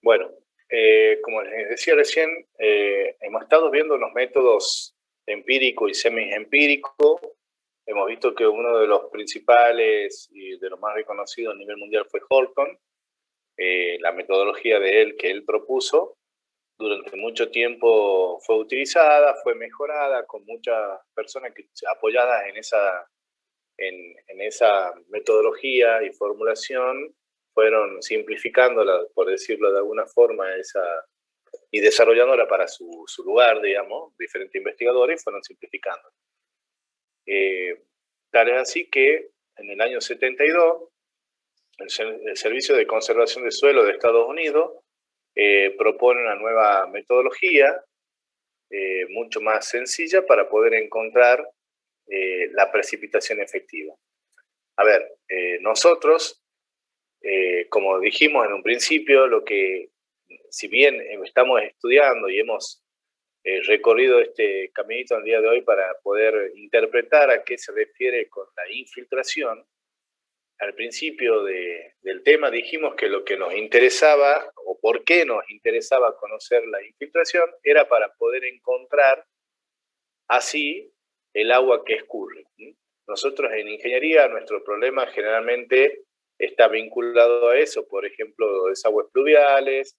Bueno, como les decía recién, hemos estado viendo los métodos empírico y semi-empírico. Hemos visto que uno de los principales y de los más reconocidos a nivel mundial fue Horton. La metodología de él que él propuso durante mucho tiempo fue utilizada, fue mejorada con muchas personas apoyadas en esa metodología y formulación, fueron simplificándola, por decirlo de alguna forma, y desarrollándola para su lugar, digamos, diferentes investigadores fueron simplificando. Tal es así que en el año 72, el Servicio de Conservación de Suelo de Estados Unidos propone una nueva metodología mucho más sencilla para poder encontrar la precipitación efectiva. A ver, nosotros, como dijimos en un principio, si bien estamos estudiando y hemos recorrido este caminito al día de hoy para poder interpretar a qué se refiere con la infiltración, al principio del tema dijimos que lo que nos interesaba, o por qué nos interesaba conocer la infiltración, era para poder encontrar así el agua que escurre. Nosotros en ingeniería, nuestro problema generalmente está vinculado a eso, por ejemplo, desagües pluviales,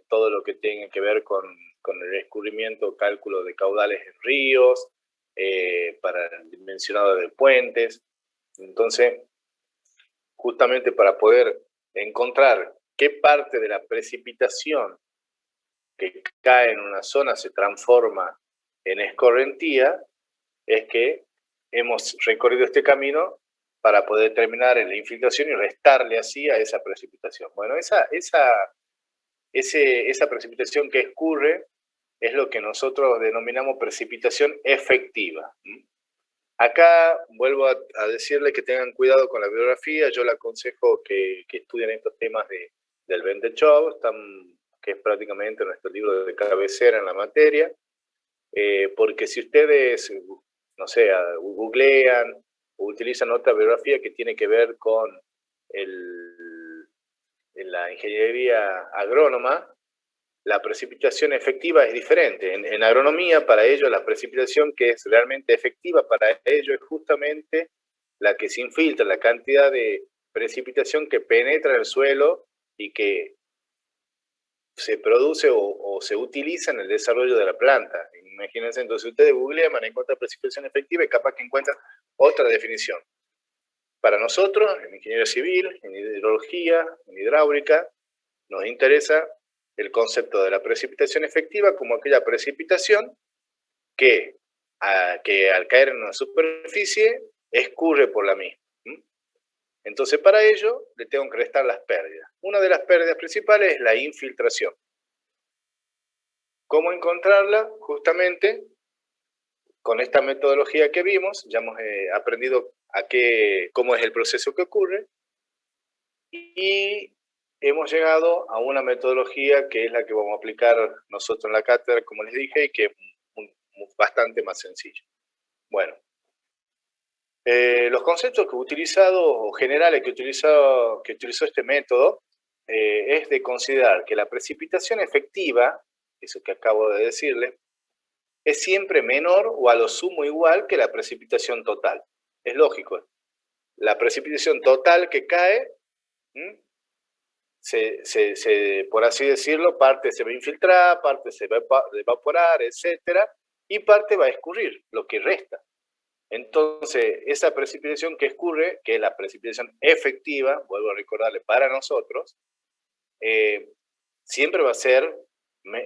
todo lo que tenga que ver con el escurrimiento, cálculo de caudales en ríos, para el dimensionado de puentes. Entonces, justamente para poder encontrar qué parte de la precipitación que cae en una zona se transforma en escorrentía, es que hemos recorrido este camino para poder determinar la infiltración y restarle así a esa precipitación. Bueno, esa precipitación que escurre es lo que nosotros denominamos precipitación efectiva. Acá vuelvo a decirle que tengan cuidado con la bibliografía. Yo les aconsejo que estudien estos temas del Bendechov, que es prácticamente nuestro libro de cabecera en la materia, porque si ustedes, no sé, googlean o utilizan otra bibliografía que tiene que ver con la ingeniería agrónoma, la precipitación efectiva es diferente. En agronomía, para ello, la precipitación que es realmente efectiva para ello es justamente la que se infiltra, la cantidad de precipitación que penetra el suelo y que se produce o se utiliza en el desarrollo de la planta. Imagínense, entonces ustedes googlean, van a encontrar precipitación efectiva y capaz que encuentran otra definición. Para nosotros, en ingeniería civil, en hidrología, en hidráulica, nos interesa el concepto de la precipitación efectiva como aquella precipitación que al caer en una superficie escurre por la misma. Entonces, para ello, le tengo que restar las pérdidas. Una de las pérdidas principales es la infiltración. ¿Cómo encontrarla? Justamente con esta metodología que vimos, ya hemos aprendido cómo es el proceso que ocurre, y hemos llegado a una metodología que es la que vamos a aplicar nosotros en la cátedra, como les dije, y que es bastante más sencillo. Bueno, los conceptos que he utilizado, o generales que utilizó este método, es de considerar que la precipitación efectiva, eso que acabo de decirles, es siempre menor o a lo sumo igual que la precipitación total. Es lógico. La precipitación total que cae, por así decirlo, parte se va a infiltrar, parte se va a evaporar, etcétera, y parte va a escurrir, lo que resta. Entonces, esa precipitación que escurre, que es la precipitación efectiva, vuelvo a recordarle, para nosotros, siempre va a ser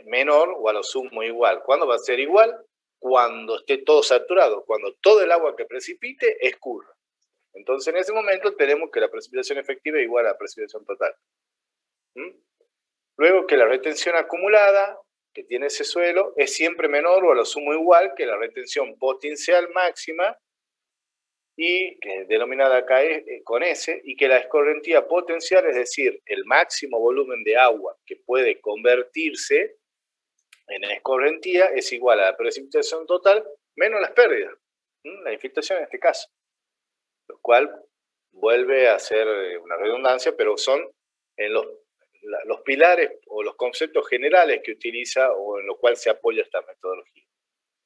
menor o a lo sumo igual. ¿Cuándo va a ser igual? Cuando esté todo saturado, cuando todo el agua que precipite escurra. Entonces, en ese momento tenemos que la precipitación efectiva es igual a la precipitación total. Luego que la retención acumulada que tiene ese suelo es siempre menor o a lo sumo igual que la retención potencial máxima, y que es denominada acá con S, y que la escorrentía potencial, es decir, el máximo volumen de agua que puede convertirse en escorrentía, es igual a la precipitación total menos las pérdidas, la infiltración en este caso, lo cual vuelve a ser una redundancia, pero son los pilares o los conceptos generales que utiliza o en lo cual se apoya esta metodología.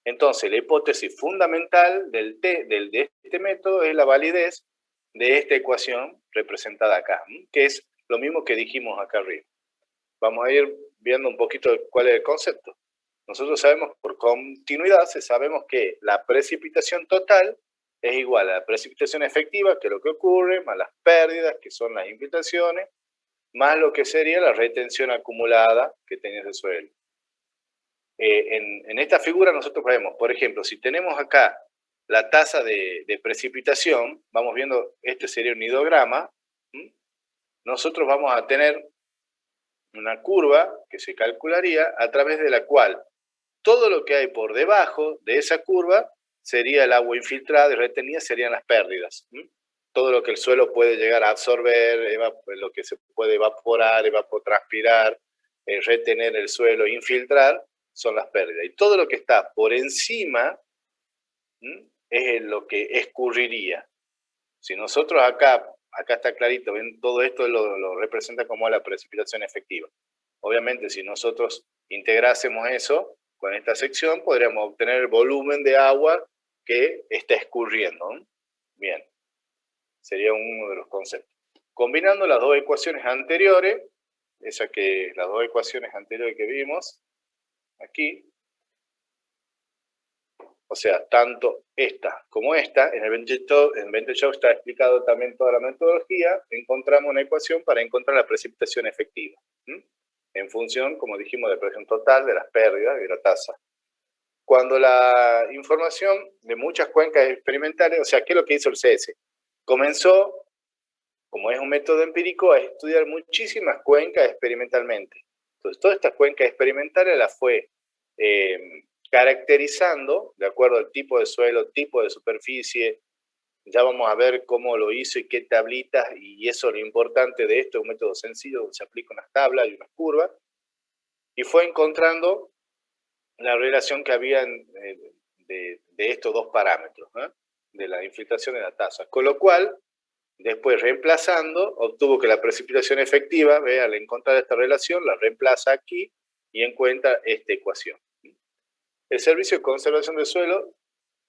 Entonces, la hipótesis fundamental de este método es la validez de esta ecuación representada acá, que es lo mismo que dijimos acá arriba. Vamos a ir viendo un poquito cuál es el concepto. Nosotros sabemos, por continuidad, sabemos que la precipitación total es igual a la precipitación efectiva, que es lo que ocurre, más las pérdidas, que son las infiltraciones, más lo que sería la retención acumulada que tenés de suelo. En esta figura nosotros vemos, por ejemplo, si tenemos acá la tasa de precipitación, vamos viendo, este sería un hidrograma, nosotros vamos a tener una curva que se calcularía a través de la cual todo lo que hay por debajo de esa curva sería el agua infiltrada y retenida, serían las pérdidas. Todo lo que el suelo puede llegar a absorber, lo que se puede evaporar, evapotranspirar, retener el suelo, infiltrar, son las pérdidas. Y todo lo que está por encima es lo que escurriría. Si nosotros acá está clarito, ven, todo esto lo representa como la precipitación efectiva. Obviamente, si nosotros integrásemos eso con esta sección, podríamos obtener el volumen de agua que está escurriendo. Bien, sería uno de los conceptos. Combinando las dos ecuaciones anteriores, las dos ecuaciones anteriores que vimos aquí, o sea, tanto esta como esta, en el Bentley Show está explicado también toda la metodología, encontramos una ecuación para encontrar la precipitación efectiva, en función, como dijimos, de la presión total, de las pérdidas y de la tasa. Cuando la información de muchas cuencas experimentales, o sea, ¿qué es lo que hizo el CS? Comenzó, como es un método empírico, a estudiar muchísimas cuencas experimentalmente. Entonces, todas estas cuencas experimentales las fue caracterizando de acuerdo al tipo de suelo, tipo de superficie. Ya vamos a ver cómo lo hizo y qué tablitas, y eso es lo importante de esto, es un método sencillo donde se aplica unas tablas y unas curvas, y fue encontrando la relación que había de estos dos parámetros, de la infiltración y la tasa, con lo cual, después reemplazando, obtuvo que la precipitación efectiva, al encontrar esta relación, la reemplaza aquí y encuentra esta ecuación. El Servicio de Conservación del Suelo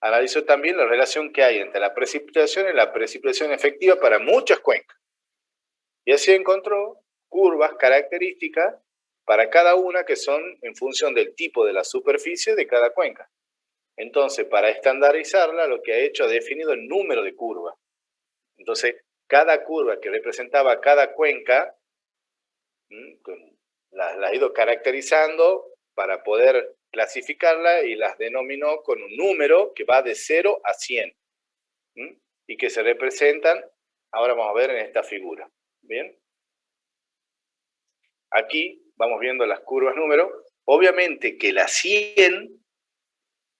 analizó también la relación que hay entre la precipitación y la precipitación efectiva para muchas cuencas. Y así encontró curvas características para cada una que son en función del tipo de la superficie de cada cuenca. Entonces, para estandarizarla, lo que ha hecho, ha definido el número de curvas. Entonces, cada curva que representaba cada cuenca, la ha ido caracterizando para poder clasificarla y las denominó con un número que va de 0 a 100 y que se representan, ahora vamos a ver en esta figura. Bien, aquí vamos viendo las curvas número. Obviamente que la 100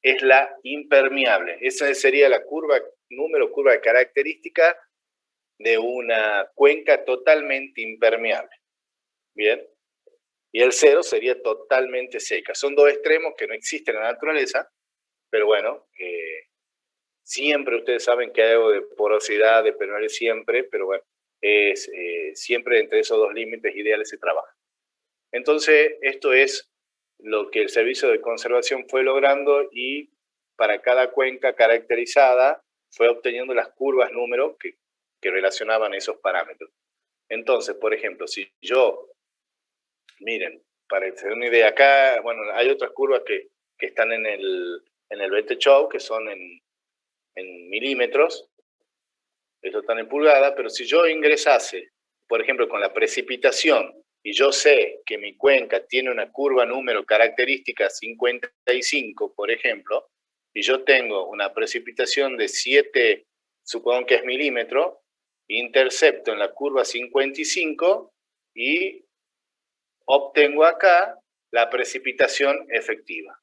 es la impermeable. Esa sería la curva número, curva de característica de una cuenca totalmente impermeable. Bien, y el 0 sería totalmente seca. Son dos extremos que no existen en la naturaleza, pero bueno, siempre ustedes saben que hay algo de porosidad, de permeabilidad siempre, pero bueno, siempre entre esos dos límites ideales se trabaja. Entonces, esto es lo que el Servicio de Conservación fue logrando, y para cada cuenca caracterizada fue obteniendo las curvas número que relacionaban esos parámetros. Entonces, por ejemplo, si yo, miren, para tener una idea, acá, bueno, hay otras curvas que están en el Bentley Show, que son en milímetros, esto están en pulgadas, pero si yo ingresase, por ejemplo, con la precipitación, y yo sé que mi cuenca tiene una curva número característica 55, por ejemplo, y yo tengo una precipitación de 7, supongo que es milímetro, intercepto en la curva 55 y obtengo acá la precipitación efectiva.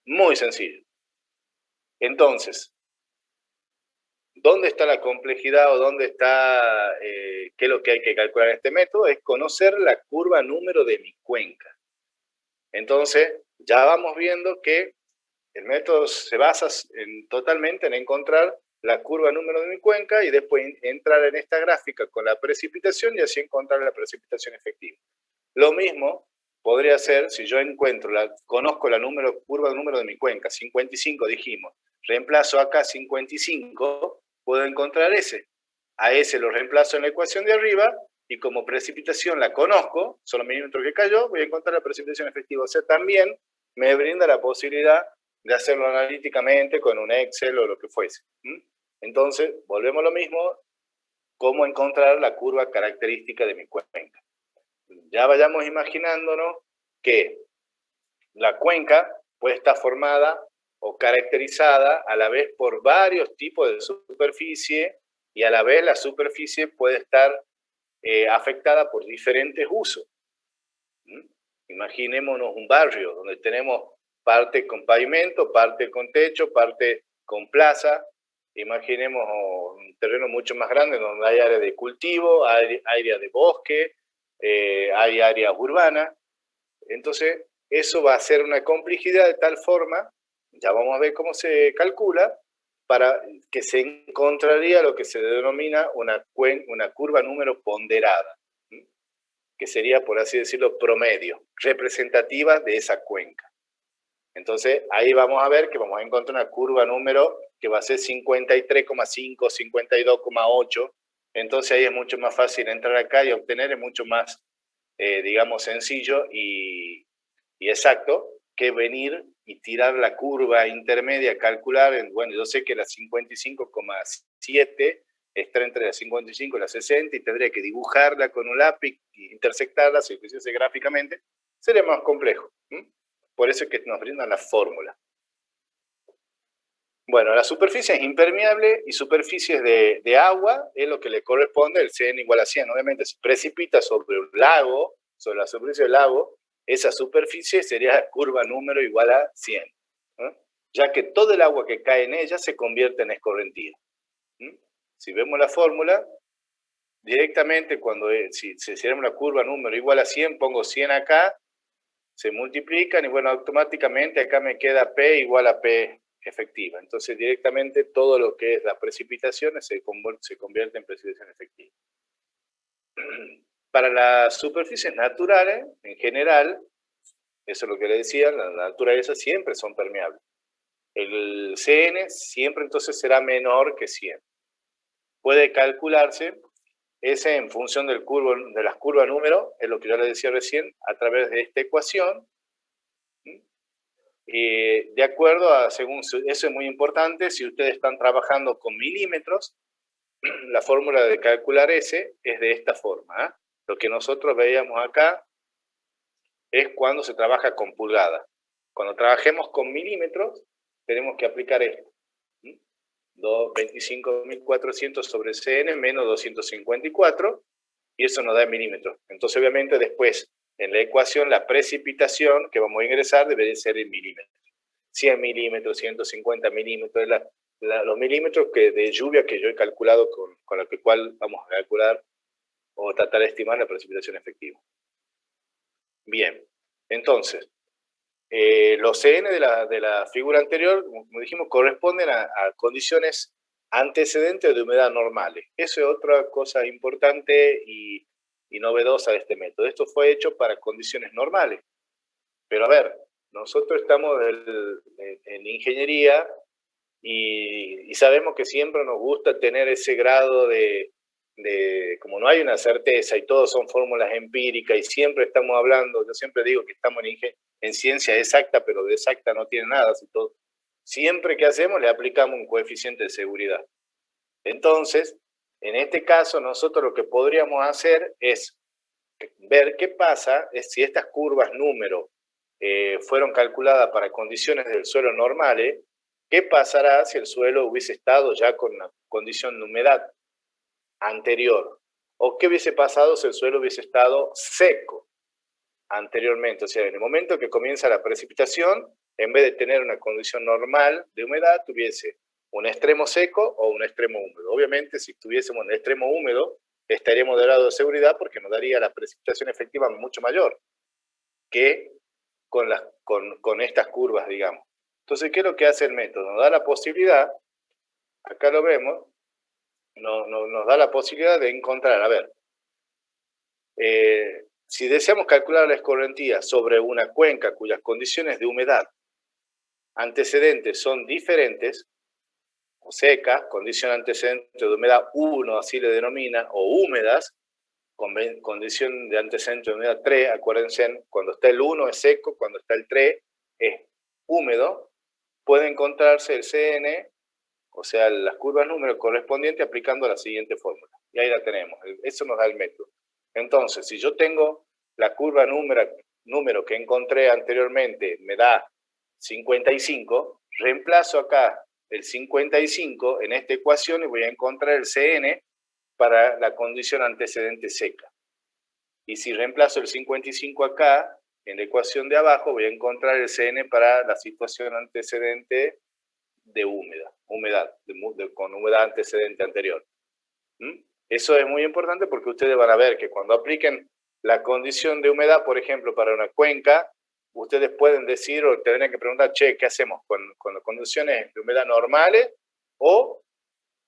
Muy sencillo. Entonces, ¿dónde está la complejidad o dónde está, qué es lo que hay que calcular en este método? Es conocer la curva número de mi cuenca. Entonces, ya vamos viendo que el método se basa totalmente en encontrar la curva número de mi cuenca y después entrar en esta gráfica con la precipitación y así encontrar la precipitación efectiva. Lo mismo podría ser si yo conozco la curva número de mi cuenca, 55 dijimos, reemplazo acá 55, puedo encontrar ese. A ese lo reemplazo en la ecuación de arriba y como precipitación la conozco, son los milímetros que cayó, voy a encontrar la precipitación efectiva. O sea, también me brinda la posibilidad de hacerlo analíticamente con un Excel o lo que fuese. Entonces, volvemos a lo mismo, cómo encontrar la curva característica de mi cuenca. Ya vayamos imaginándonos que la cuenca puede estar formada o caracterizada a la vez por varios tipos de superficie y a la vez la superficie puede estar afectada por diferentes usos. Imaginémonos un barrio donde tenemos parte con pavimento, parte con techo, parte con plaza. Imaginemos un terreno mucho más grande donde hay área de cultivo, hay área de bosque, hay áreas urbanas. Entonces, eso va a ser una complejidad de tal forma, ya vamos a ver cómo se calcula, para que se encontraría lo que se denomina una curva número ponderada, que sería, por así decirlo, promedio, representativa de esa cuenca. Entonces, ahí vamos a ver que vamos a encontrar una curva número que va a ser 53,5, 52,8. Entonces, ahí es mucho más fácil entrar acá y obtener, es mucho más, digamos, sencillo y exacto que venir y tirar la curva intermedia, calcular, bueno, yo sé que la 55,7 está entre la 55 y la 60 y tendría que dibujarla con un lápiz e intersectarla, si lo hiciese gráficamente, sería más complejo. Por eso es que nos brindan la fórmula. Bueno, la superficie es impermeable y superficies de agua es lo que le corresponde el CN igual a 100. Obviamente, si precipita sobre un lago, sobre la superficie del lago, esa superficie sería curva número igual a 100, ya que todo el agua que cae en ella se convierte en escorrentía. Si vemos la fórmula, directamente si hiciéramos la curva número igual a 100, pongo 100 acá, se multiplican y bueno, automáticamente acá me queda P igual a P efectiva. Entonces directamente todo lo que es la precipitación se convierte en precipitación efectiva. Para las superficies naturales, en general, eso es lo que le decía, la naturaleza siempre son permeables. El CN siempre entonces será menor que 100. Puede calcularse ese en función de las curvas número, es lo que yo le decía recién, a través de esta ecuación. De acuerdo a, eso es muy importante, si ustedes están trabajando con milímetros, la fórmula de calcular ese es de esta forma. Lo que nosotros veíamos acá es cuando se trabaja con pulgadas. Cuando trabajemos con milímetros, tenemos que aplicar esto. 25.400 sobre CN menos 254, y eso nos da en milímetros. Entonces, obviamente, después, en la ecuación, la precipitación que vamos a ingresar debe ser en milímetros. 100 milímetros, 150 milímetros, los milímetros de lluvia que yo he calculado con lo cual vamos a calcular o tratar de estimar la precipitación efectiva. Bien, entonces, los CN de la figura anterior, como dijimos, corresponden a condiciones antecedentes de humedad normales. Eso es otra cosa importante y novedosa de este método. Esto fue hecho para condiciones normales. Pero a ver, nosotros estamos en ingeniería y sabemos que siempre nos gusta tener ese grado como no hay una certeza y todo son fórmulas empíricas y siempre estamos hablando, yo siempre digo que estamos en ciencia exacta, pero de exacta no tiene nada. Siempre que hacemos le aplicamos un coeficiente de seguridad. Entonces, en este caso, nosotros lo que podríamos hacer es ver qué pasa si estas curvas número fueron calculadas para condiciones del suelo normales. ¿Qué pasará si el suelo hubiese estado ya con una condición de humedad anterior? ¿O qué hubiese pasado si el suelo hubiese estado seco anteriormente? O sea, en el momento que comienza la precipitación, en vez de tener una condición normal de humedad, tuviese un extremo seco o un extremo húmedo. Obviamente, si tuviésemos un extremo húmedo, estaríamos del lado de seguridad porque nos daría la precipitación efectiva mucho mayor que con estas curvas, digamos. Entonces, ¿qué es lo que hace el método? Nos da la posibilidad acá lo vemos, nos da la posibilidad de encontrar, a ver, si deseamos calcular la escorrentía sobre una cuenca cuyas condiciones de humedad antecedentes son diferentes, o secas, condición antecedente de humedad 1, así le denomina, o húmedas, condición de antecedente de humedad 3, acuérdense, cuando está el 1 es seco, cuando está el 3 es húmedo, puede encontrarse el CN, o sea, las curvas número correspondientes aplicando la siguiente fórmula. Y ahí la tenemos, eso nos da el método. Entonces, si yo tengo la curva número que encontré anteriormente, me da 55, reemplazo acá el 55 en esta ecuación y voy a encontrar el CN para la condición antecedente seca. Y si reemplazo el 55 acá, en la ecuación de abajo, voy a encontrar el CN para la situación antecedente de humedad con humedad antecedente anterior. Eso es muy importante porque ustedes van a ver que cuando apliquen la condición de humedad, por ejemplo, para una cuenca, ustedes pueden decir o tendrán que preguntar, che, ¿qué hacemos con las condiciones de humedad normales? O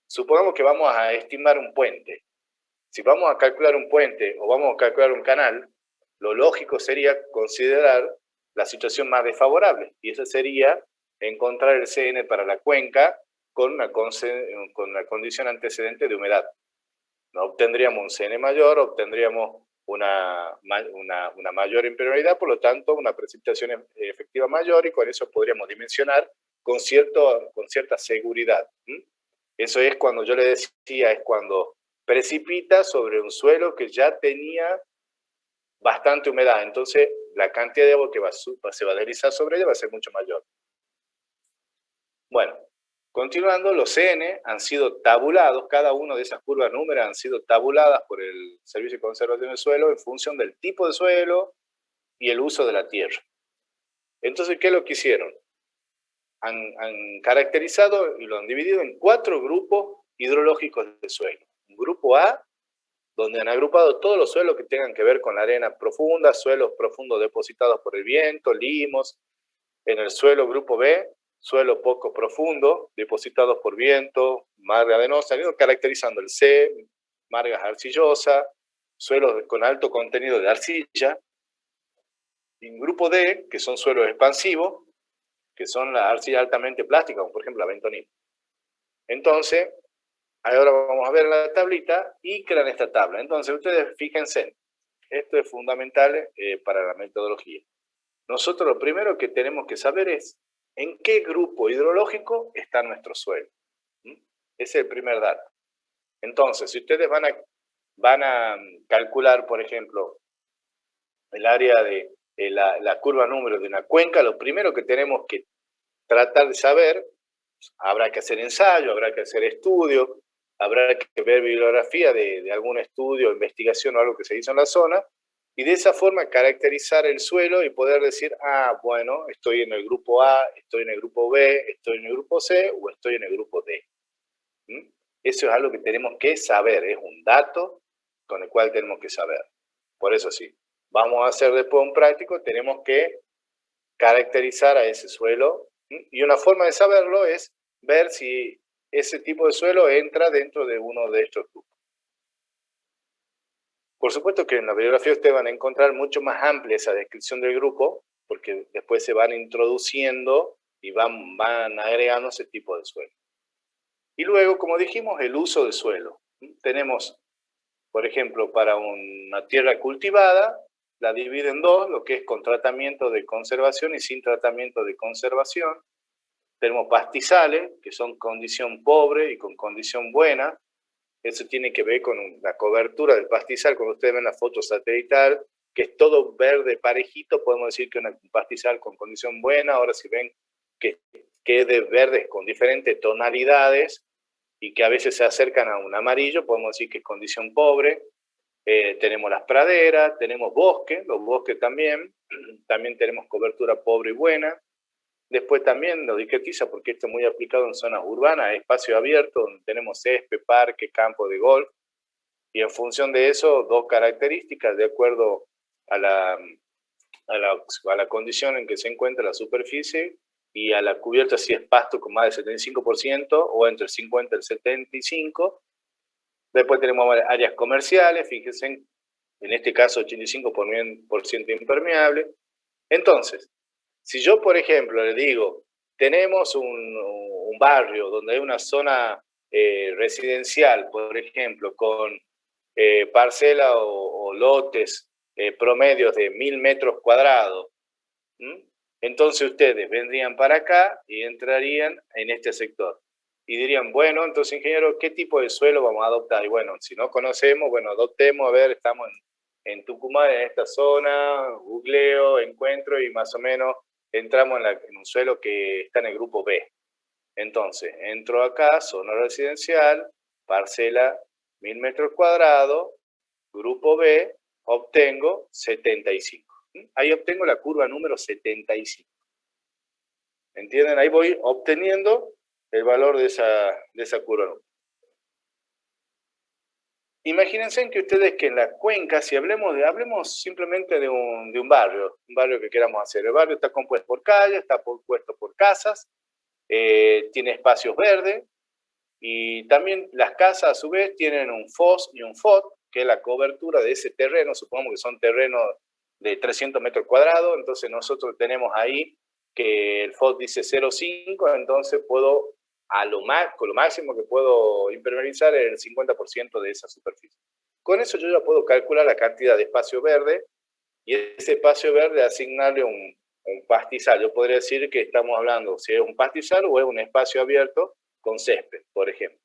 supongamos que vamos a estimar un puente. Si vamos a calcular un puente o vamos a calcular un canal, lo lógico sería considerar la situación más desfavorable, y eso sería encontrar el CN para la cuenca con una condición antecedente de humedad. No obtendríamos un CN mayor, obtendríamos una mayor impermeabilidad, por lo tanto una precipitación efectiva mayor, y con eso podríamos dimensionar con cierta seguridad. Eso es cuando yo le decía, es cuando precipita sobre un suelo que ya tenía bastante humedad, entonces la cantidad de agua que se va a deslizar sobre ella va a ser mucho mayor. Bueno, continuando, los CN han sido tabulados, cada una de esas curvas números han sido tabuladas por el Servicio de Conservación del Suelo en función del tipo de suelo y el uso de la tierra. Entonces, ¿qué es lo que hicieron? Han caracterizado y lo han dividido en 4 grupos hidrológicos de suelo. Un grupo A, donde han agrupado todos los suelos que tengan que ver con la arena profunda, suelos profundos depositados por el viento, limos. En el suelo grupo B, suelo poco profundo, depositados por viento, marga arenosa, han ido caracterizando el C, margas arcillosas, suelos con alto contenido de arcilla. Y en grupo D, que son suelos expansivos, que son las arcillas altamente plásticas, como por ejemplo la bentonita. Entonces, ahora vamos a ver la tablita y crean esta tabla. Entonces, ustedes fíjense, esto es fundamental para la metodología. Nosotros lo primero que tenemos que saber es en qué grupo hidrológico está nuestro suelo. Ese es el primer dato. Entonces, si ustedes van a calcular, por ejemplo, el área de la curva número de una cuenca, lo primero que tenemos que tratar de saber, habrá que hacer ensayo, habrá que hacer estudio, habrá que ver bibliografía de algún estudio, investigación o algo que se hizo en la zona, y de esa forma caracterizar el suelo y poder decir, ah, bueno, estoy en el grupo A, estoy en el grupo B, estoy en el grupo C o estoy en el grupo D. Eso es algo que tenemos que saber, es un dato con el cual tenemos que saber. Por eso sí, vamos a hacer después un práctico, tenemos que caracterizar a ese suelo, y una forma de saberlo es ver si ese tipo de suelo entra dentro de uno de estos grupos. Por supuesto que en la bibliografía ustedes van a encontrar mucho más amplia esa descripción del grupo, porque después se van introduciendo y van agregando ese tipo de suelo. Y luego, como dijimos, el uso del suelo. Tenemos, por ejemplo, para una tierra cultivada, la divide en dos, lo que es con tratamiento de conservación y sin tratamiento de conservación. Tenemos pastizales, que son condición pobre y con condición buena. Eso tiene que ver con la cobertura del pastizal. Cuando ustedes ven la foto satelital, que es todo verde parejito, podemos decir que es un pastizal con condición buena. Ahora si ven que es de verdes con diferentes tonalidades y que a veces se acercan a un amarillo, podemos decir que es condición pobre. Tenemos las praderas, tenemos bosques, los bosques también tenemos cobertura pobre y buena. Después también lo discretiza, porque esto es muy aplicado en zonas urbanas, espacio abierto, donde tenemos césped, parque, campo de golf, y en función de eso, dos características de acuerdo a la condición en que se encuentra la superficie y a la cubierta si es pasto con más del 75% o entre el 50 y el 75%. Después tenemos áreas comerciales, fíjense, en este caso 85% impermeable. Entonces, si yo, por ejemplo, le digo, tenemos un barrio donde hay una zona residencial, por ejemplo, con parcela o lotes promedios de 1000 metros cuadrados, entonces ustedes vendrían para acá y entrarían en este sector. Y dirían, bueno, entonces, ingeniero, ¿qué tipo de suelo vamos a adoptar? Y bueno, si no conocemos, bueno, adoptemos, a ver, estamos en Tucumán, en esta zona, googleo, encuentro y más o menos entramos en un suelo que está en el grupo B. Entonces, entro acá, zona residencial, parcela 1000 metros cuadrados, grupo B, obtengo 75. Ahí obtengo la curva número 75. ¿Entienden? Ahí voy obteniendo el valor de esa curva. Imagínense que ustedes que en la cuenca, si hablemos simplemente de un barrio que queramos hacer. El barrio está compuesto por calles, está compuesto por casas, tiene espacios verdes, y también las casas a su vez tienen un FOS y un FOT, que es la cobertura de ese terreno. Supongamos que son terrenos de 300 metros cuadrados, entonces nosotros tenemos ahí que el FOT dice 0,5, entonces puedo, con lo máximo que puedo impermeabilizar el 50% de esa superficie. Con eso yo ya puedo calcular la cantidad de espacio verde y ese espacio verde asignarle un pastizal. Yo podría decir que estamos hablando si es un pastizal o es un espacio abierto con césped, por ejemplo.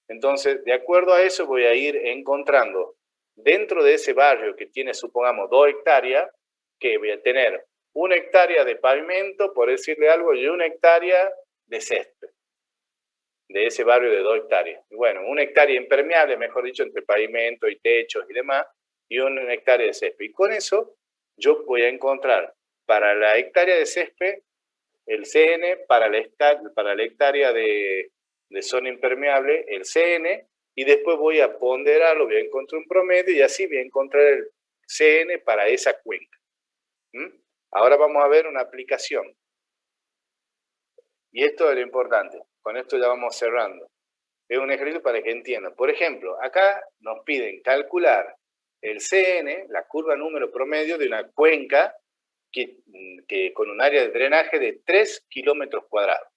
Entonces, de acuerdo a eso, voy a ir encontrando dentro de ese barrio que tiene, supongamos, 2 hectáreas, que voy a tener 1 hectárea de pavimento, por decirle algo, y 1 hectárea de césped, de ese barrio de 2 hectáreas. Y bueno, 1 hectárea impermeable, mejor dicho, entre pavimento y techos y demás, y 1 hectárea de césped. Y con eso, yo voy a encontrar para la hectárea de césped el CN, para la hectárea de zona impermeable, el CN, y después voy a ponderarlo, voy a encontrar un promedio y así voy a encontrar el CN para esa cuenca. Ahora vamos a ver una aplicación. Y esto es lo importante. Con esto ya vamos cerrando. Es un ejercicio para que entiendan. Por ejemplo, acá nos piden calcular el CN, la curva número promedio de una cuenca que con un área de drenaje de 3 kilómetros cuadrados.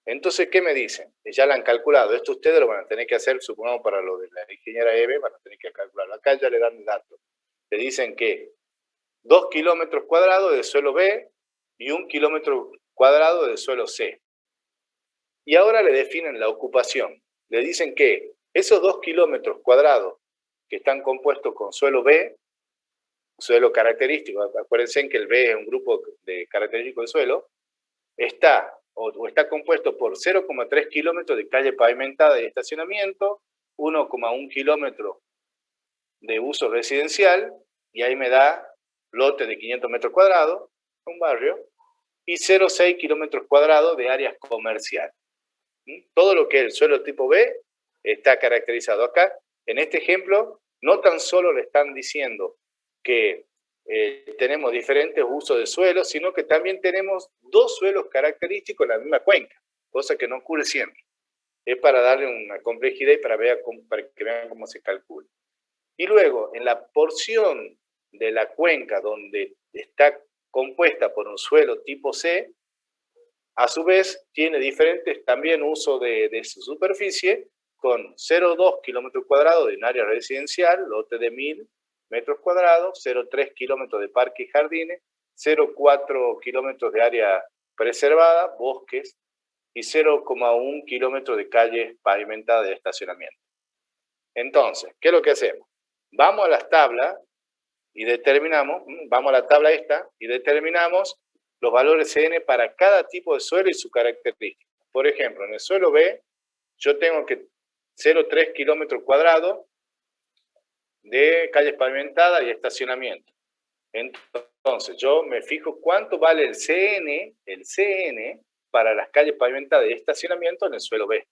Entonces, ¿qué me dicen? Ya la han calculado. Esto ustedes lo van a tener que hacer, supongamos, para lo de la ingeniera EVE, van a tener que calcularlo. Acá ya le dan el dato. Le dicen que 2 kilómetros cuadrados de suelo B y 1 kilómetro cuadrado de suelo C. Y ahora le definen la ocupación. Le dicen que esos 2 kilómetros cuadrados que están compuestos con suelo B, suelo característico, acuérdense que el B es un grupo de característico del suelo, está compuesto por 0,3 kilómetros de calle pavimentada y estacionamiento, 1,1 kilómetros de uso residencial, y ahí me da lote de 500 metros cuadrados, un barrio, y 0,6 kilómetros cuadrados de áreas comerciales. Todo lo que es el suelo tipo B está caracterizado acá. En este ejemplo, no tan solo le están diciendo que tenemos diferentes usos de suelo, sino que también tenemos 2 suelos característicos en la misma cuenca, cosa que no ocurre siempre. Es para darle una complejidad y para que vean cómo se calcula. Y luego, en la porción de la cuenca donde está compuesta por un suelo tipo C, a su vez tiene diferentes también uso de su superficie, con 0,2 kilómetros cuadrados de un área residencial, lote de 1000 metros cuadrados, 0,3 kilómetros de parques y jardines, 0,4 kilómetros de área preservada, bosques, y 0,1 kilómetros de calles pavimentadas de estacionamiento. Entonces, ¿qué es lo que hacemos? Vamos a las tablas y determinamos, vamos a la tabla esta y determinamos los valores CN para cada tipo de suelo y su característica. Por ejemplo, en el suelo B, yo tengo que 0,3 kilómetros cuadrados de calles pavimentadas y estacionamiento. Entonces, yo me fijo cuánto vale el CN para las calles pavimentadas y estacionamiento en el suelo B.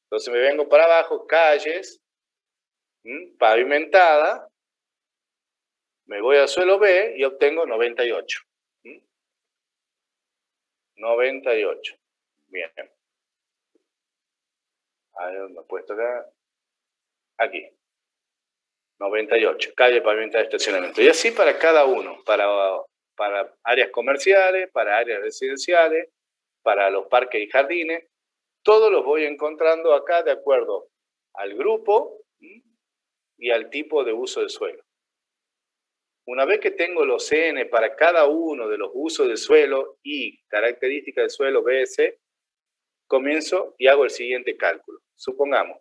Entonces, me vengo para abajo, calles, pavimentada, me voy al suelo B y obtengo 98. 98. Bien. A ver, ¿dónde he puesto acá? Aquí. 98. Calle pavimentada de estacionamiento. Y así para cada uno. Para áreas comerciales, para áreas residenciales, para los parques y jardines. Todos los voy encontrando acá de acuerdo al grupo y al tipo de uso de suelo. Una vez que tengo los CN para cada uno de los usos de suelo y características del suelo BS, comienzo y hago el siguiente cálculo. Supongamos,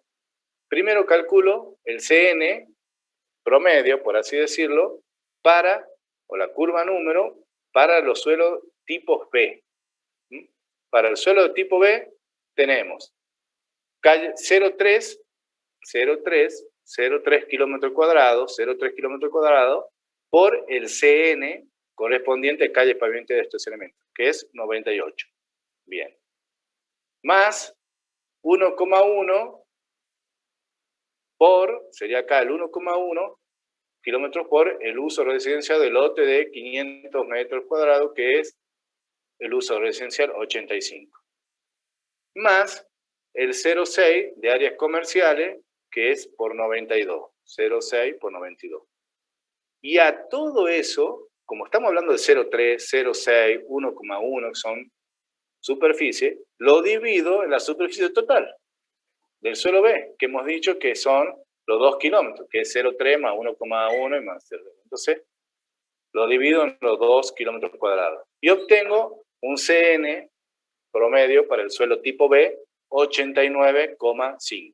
primero calculo el CN promedio, por así decirlo, o la curva número, para los suelos tipos B. Para el suelo de tipo B tenemos calle 0,3 kilómetros cuadrados, 0,3 kilómetros cuadrados, por el CN correspondiente a calle pavimentada de estacionamiento, que es 98. Bien. Más 1,1 sería acá el 1,1 kilómetros por el uso residencial del lote de 500 metros cuadrados, que es el uso residencial 85. Más el 0,6 de áreas comerciales, que es por 92. 0,6 por 92. Y a todo eso, como estamos hablando de 0,3, 0,6, 1,1, que son superficie, lo divido en la superficie total del suelo B, que hemos dicho que son los 2 kilómetros, que es 0,3 más 1,1 y más 0. Entonces, lo divido en los 2 kilómetros cuadrados. Y obtengo un CN promedio para el suelo tipo B, 89,5.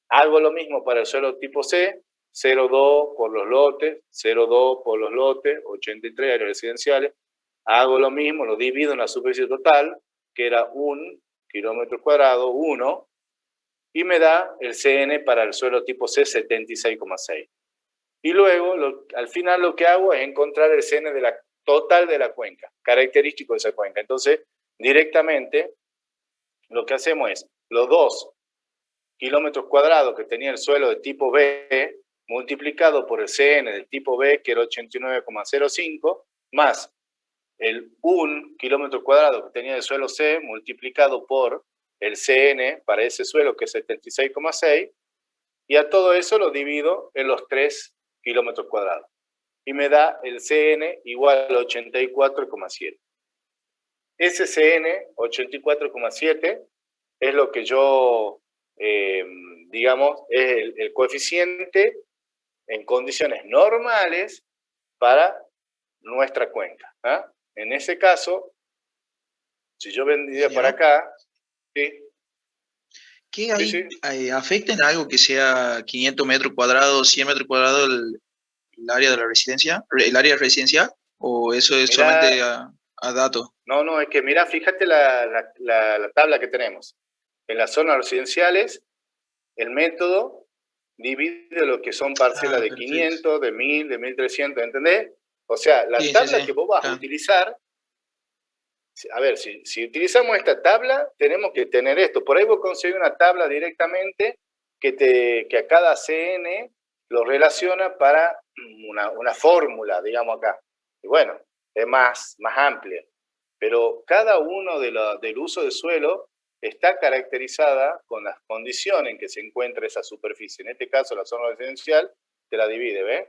Hago lo mismo para el suelo tipo C, 0,2 por los lotes, 0,2 por los lotes, 83 áreas residenciales. Hago lo mismo, lo divido en la superficie total, que era 1 kilómetro cuadrado, 1, y me da el CN para el suelo tipo C, 76,6. Y luego, al final lo que hago es encontrar el CN total de la cuenca, característico de esa cuenca. Entonces, directamente, lo que hacemos es los 2 kilómetros cuadrados que tenía el suelo de tipo B, multiplicado por el CN del tipo B, que era 89,05, más el 1 kilómetro cuadrado que tenía el suelo C, multiplicado por el CN para ese suelo, que es 76,6, y a todo eso lo divido en los 3 kilómetros cuadrados. Y me da el CN igual a 84,7. Ese CN, 84,7, es lo que yo, digamos, es el coeficiente en condiciones normales para nuestra cuenca. ¿Ah? En ese caso, si yo vendría para acá, ¿sí? ¿Qué hay? Sí, sí. ¿Afecta en algo que sea 500 metros cuadrados, 100 metros cuadrados el área de la residencia, el área residencial? ¿O eso es solamente a datos? No, es que mira, fíjate la tabla que tenemos. En las zonas residenciales, el método divide lo que son parcelas de perfecto. 500, de 1000, de 1300, ¿entendés? O sea, la tabla que vos vas a utilizar, a ver, si utilizamos esta tabla, tenemos que tener esto. Por ahí vos conseguís una tabla directamente que a cada CN lo relaciona para una fórmula, digamos acá. Y bueno, es más amplia. Pero cada uno del uso de suelo está caracterizada con las condiciones en que se encuentra esa superficie. En este caso, la zona residencial te la divide, ¿ves?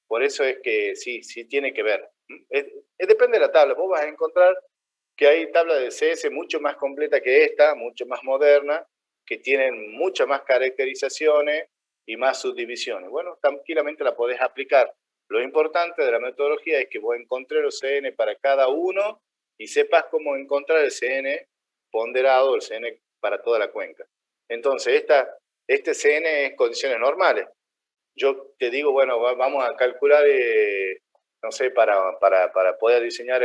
Por eso es que sí tiene que ver. Depende de la tabla. Vos vas a encontrar que hay tablas de CS mucho más completa que esta, mucho más moderna, que tienen muchas más caracterizaciones y más subdivisiones. Bueno, tranquilamente la podés aplicar. Lo importante de la metodología es que vos encontrés los CN para cada uno y sepas cómo encontrar el CN ponderado, el CN para toda la cuenca. Entonces, este CN es condiciones normales. Yo te digo, bueno, vamos a calcular, no sé, para poder diseñar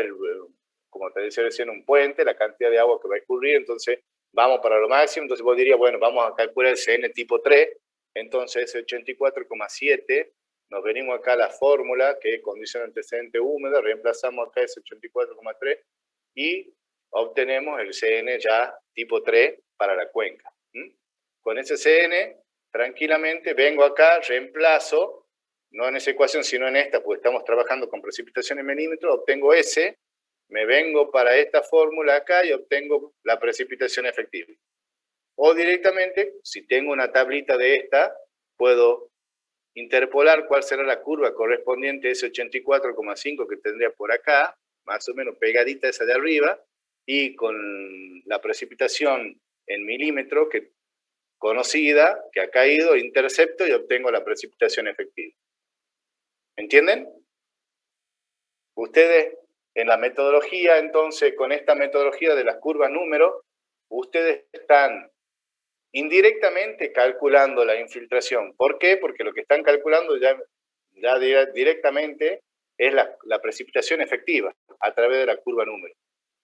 como te decía recién, un puente, la cantidad de agua que va a escurrir, entonces vamos para lo máximo, entonces vos dirías, bueno, vamos a calcular el CN tipo 3, entonces ese 84,7, nos venimos acá a la fórmula, que es condición antecedente húmeda, reemplazamos acá ese 84,3 y obtenemos el CN ya tipo 3 para la cuenca. Con ese CN, tranquilamente vengo acá, reemplazo, no en esa ecuación, sino en esta, porque estamos trabajando con precipitación en milímetros, obtengo S, me vengo para esta fórmula acá y obtengo la precipitación efectiva. O directamente, si tengo una tablita de esta, puedo interpolar cuál será la curva correspondiente a ese 84,5 que tendría por acá, más o menos pegadita esa de arriba, y con la precipitación en milímetros conocida, que ha caído, intercepto y obtengo la precipitación efectiva. ¿Entienden? Ustedes, en la metodología, entonces, con esta metodología de las curvas número, ustedes están indirectamente calculando la infiltración. ¿Por qué? Porque lo que están calculando ya directamente es la precipitación efectiva a través de la curva número.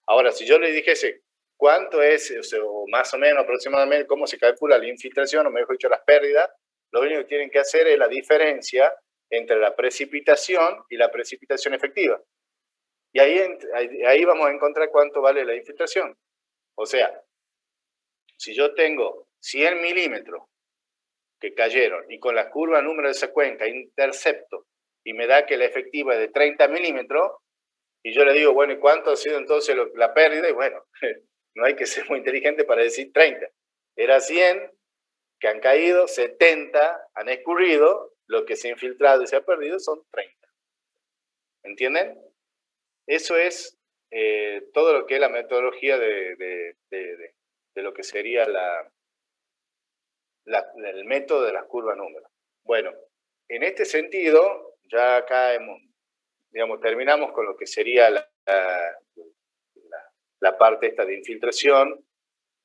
Ahora, si yo les dijese cuánto es, o más o menos aproximadamente, cómo se calcula la infiltración, o mejor dicho, las pérdidas, lo único que tienen que hacer es la diferencia entre la precipitación y la precipitación efectiva. Y ahí vamos a encontrar cuánto vale la infiltración. O sea, si yo tengo 100 milímetros que cayeron y con la curva número de esa cuenca intercepto y me da que la efectiva es de 30 milímetros, y yo le digo, bueno, ¿y cuánto ha sido entonces la pérdida? Y bueno, no hay que ser muy inteligente para decir 30. Era 100 que han caído, 70 han escurrido, lo que se ha infiltrado y se ha perdido son 30. ¿Entienden? Eso es todo lo que es la metodología de lo que sería el método de las curvas número. Bueno, en este sentido, ya acá terminamos con lo que sería la parte esta de infiltración,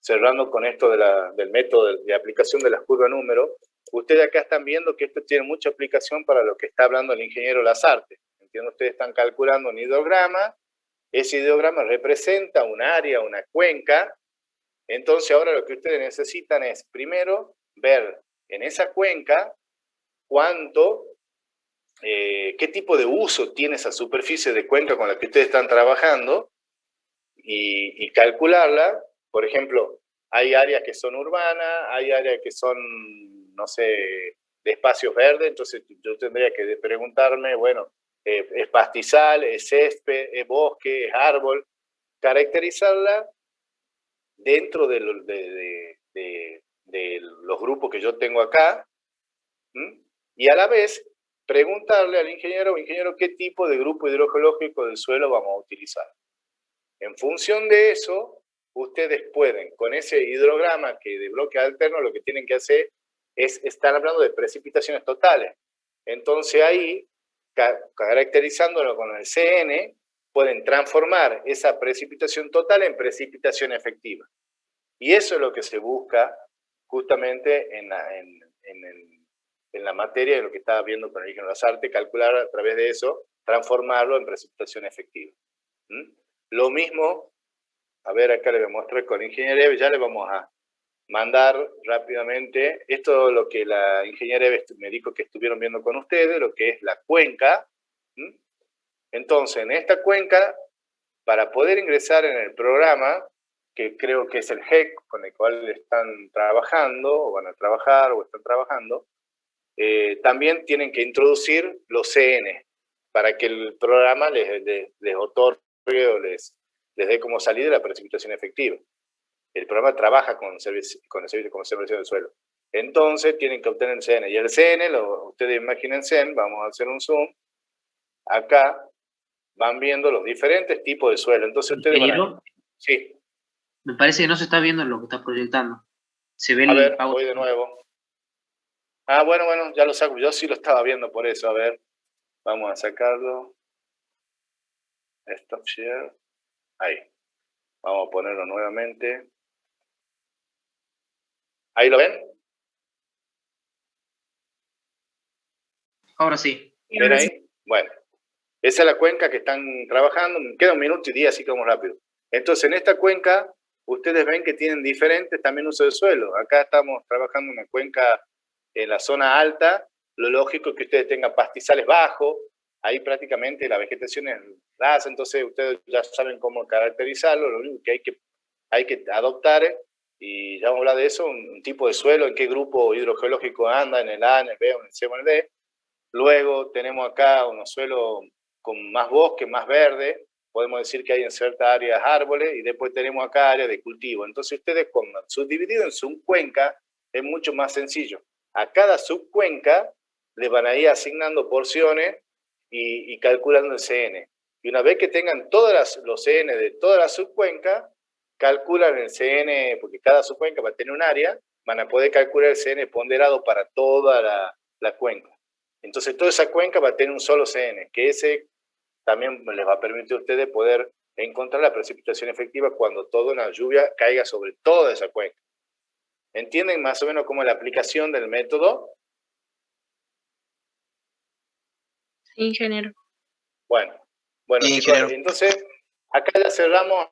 cerrando con esto del método de aplicación de las curvas número. Ustedes acá están viendo que esto tiene mucha aplicación para lo que está hablando el ingeniero Lasarte. Entiendo, ustedes están calculando un hidrograma, ese hidrograma representa un área, una cuenca. Entonces ahora lo que ustedes necesitan es primero ver en esa cuenca qué tipo de uso tiene esa superficie de cuenca con la que ustedes están trabajando y calcularla. Por ejemplo, hay áreas que son urbanas, hay áreas que son, no sé, de espacios verdes, entonces yo tendría que preguntarme, bueno, ¿es pastizal, es césped, es bosque, es árbol? Caracterizarla dentro de los grupos que yo tengo acá, y a la vez preguntarle al ingeniero qué tipo de grupo hidrogeológico del suelo vamos a utilizar. En función de eso, ustedes pueden, con ese hidrograma que de bloque alterno, lo que tienen que hacer es estar hablando de precipitaciones totales. Entonces ahí, caracterizándolo con el CN, pueden transformar esa precipitación total en precipitación efectiva. Y eso es lo que se busca justamente en la materia de lo que estaba viendo con el ingeniero Lasarte, calcular a través de eso, transformarlo en precipitación efectiva. Lo mismo, a ver, acá le voy a mostrar con ingeniero Eve, ya le vamos a mandar rápidamente, esto es lo que la ingeniera Eve me dijo que estuvieron viendo con ustedes, lo que es la cuenca. Entonces, en esta cuenca, para poder ingresar en el programa, que creo que es el GEC con el cual están trabajando, o van a trabajar, o están trabajando, también tienen que introducir los CN, para que el programa les otorgue o les dé como salida la precipitación efectiva. El programa trabaja con el servicio de conservación del suelo. Entonces tienen que obtener el CN. Y el CN, ustedes imagínense, vamos a hacer un zoom. Acá van viendo los diferentes tipos de suelo. Entonces ustedes van a... Sí. Me parece que no se está viendo lo que está proyectando. Se ve a ver, voy de nuevo. Ah, bueno, ya lo saco. Yo sí lo estaba viendo por eso. A ver, vamos a sacarlo. Stop share. Ahí. Vamos a ponerlo nuevamente. ¿Ahí lo ven? Ahora sí. ¿Ven ahí? Bueno. Esa es la cuenca que están trabajando. Queda 1 minuto y 10, así que vamos rápido. Entonces, en esta cuenca, ustedes ven que tienen diferentes también uso de suelo. Acá estamos trabajando una cuenca en la zona alta. Lo lógico es que ustedes tengan pastizales bajos. Ahí prácticamente la vegetación es rasa, entonces ustedes ya saben cómo caracterizarlo. Lo único que hay que adoptar, y ya vamos a hablar de eso, un tipo de suelo, en qué grupo hidrogeológico anda, en el A, en el B, en el C o en el D. Luego tenemos acá unos suelos con más bosque, más verde, podemos decir que hay en ciertas áreas árboles y después tenemos acá áreas de cultivo. Entonces ustedes cuando subdividido en subcuenca es mucho más sencillo. A cada subcuenca les van a ir asignando porciones y calculando el CN. Y una vez que tengan todos los CN de toda la subcuenca, calculan el CN, porque cada subcuenca va a tener un área, van a poder calcular el CN ponderado para toda la cuenca. Entonces toda esa cuenca va a tener un solo CN, que ese también les va a permitir a ustedes poder encontrar la precipitación efectiva cuando toda una lluvia caiga sobre toda esa cuenca. ¿Entienden más o menos cómo es la aplicación del método? Sí, ingeniero. Bueno, Sí, chicos, ingeniero. entonces acá ya cerramos